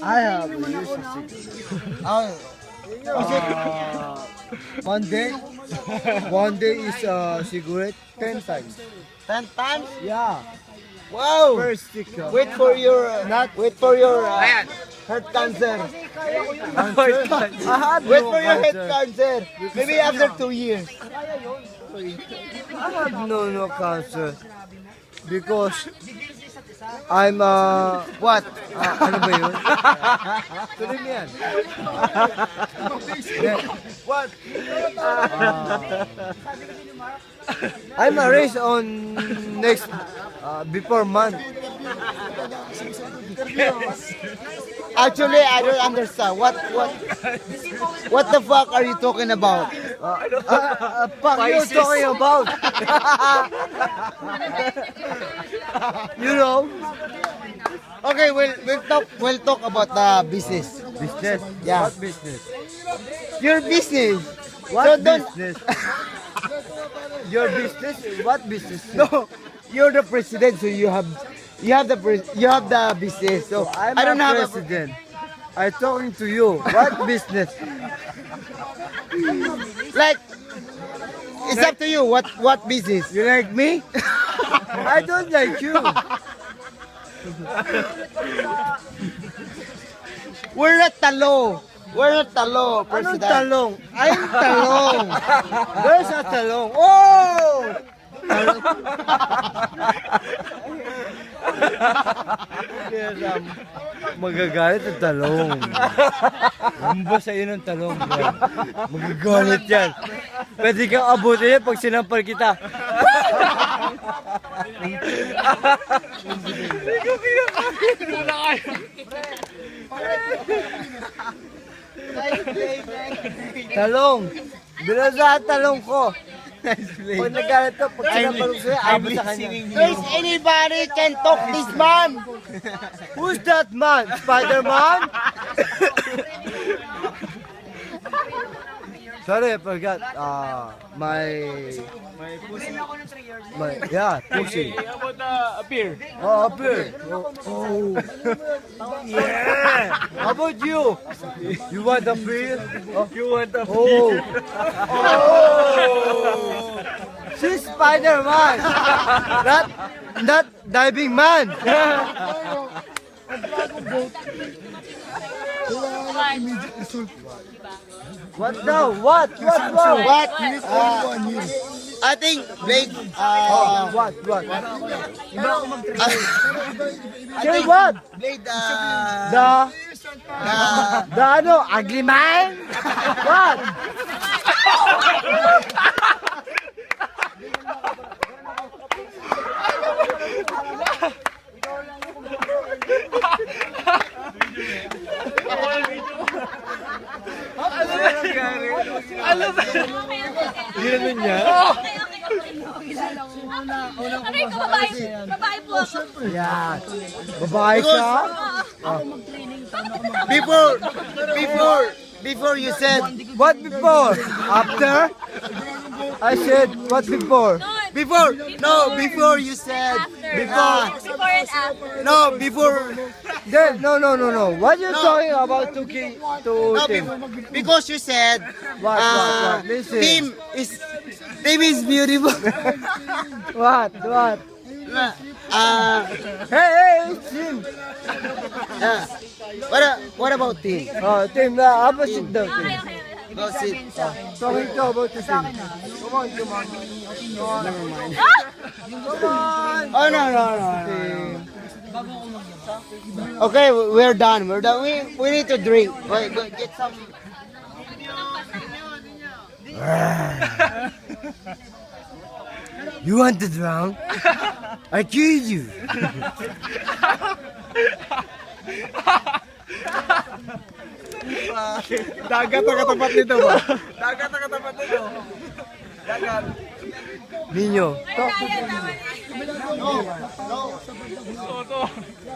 I have a useless secret. One day, one day is cigarette 10 times. 10 times? Yeah. Wow! First sticker. Wait for your heart cancer. I have Wait no for your head cancer. cancer. Maybe after 2 years. I have no cancer. Because I'm What? ano ba yun? Tuloy mo yan. What? I'm arranged on next before month. Actually, I don't understand. What the fuck are you talking about? Fuck you talking about? You know? Okay, we'll talk about the business. Business? Yeah. What business? Your business. What So don't- business? Your business? What business? No, you're the president, so you have the business. So I'm I don't not have president. I'm talking to you. What business? like. It's up to you. What business? You like me? I don't like you. We're not talo. We're not talo, Anong president. talong? I'm talong. There's a talong. Oh! Talong. Kaya magagalit ang talong. Hamba sa iyo ng talong, bro. Magagalit yan. Pwede kang abutin yan pag sinampal kita. Talong. Binasa ang talong ko. Pag nagalit ka, pag sinampal ko sa'yo, abot sa kanya. There's anybody can talk this man? Who's that man? Spider-Man? Sorry, I forgot. Yeah, pussy. How about appear? Oh, appear. Oh. Yeah. How about you? You want a beer? You want a Oh. Oh. She's Spider-Man. Not diving man. What now? What? What? I think Blade. What? I Say think what? Blade. The ano? Ugly man? What? Ginano niya? Aray ko, babae po ako. Yan. Babae ka? Before you said What before? After? I said, what before? before you said Before and after. no before Then, no. What you talking about to no Tim? because you said What? Listen. Tim is beautiful. What? Hey, it's Tim. What about Tim? Oh, Tim, have a seat daw, Tim. Okay. Go sit. Talking to about the Tim. Come on. Oh no. Tim. Okay, we're done. We need to drink. Wait, get some. You want to drown? I kill you. Dagat ang katapat nito ba? Dagat ang katapat nito. Dagat. Ninyo, Ayan, tama yan.